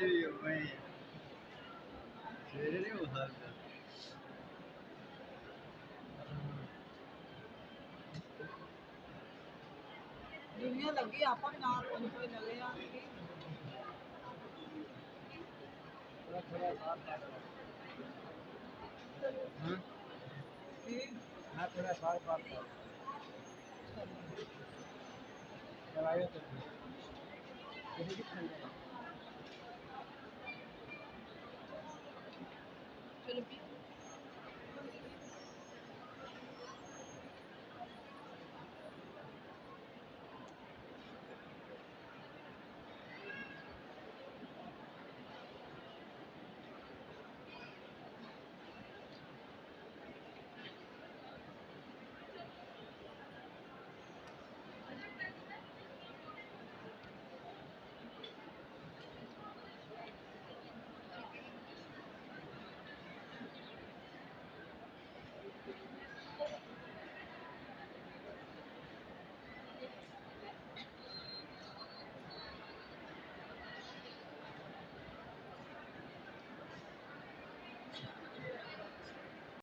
ਵੀ ਉਵੇਂ ਹੀ ਸਵੇਰੇ ਨਹੀਂ ਹੋ ਸਕਦਾ। ਦੁਨੀਆ ਲੱਗੀ ਆਪਾਂ ਵੀ ਨਾਲ ਕੋਈ ਕੋਈ ਨਵੇਂ ਆਣਗੇ। ਥੋੜਾ ਸਾਥ ਹਾਂ ना थोड़ा साथ बात कर चलाइए तो किसी की ठंड चलो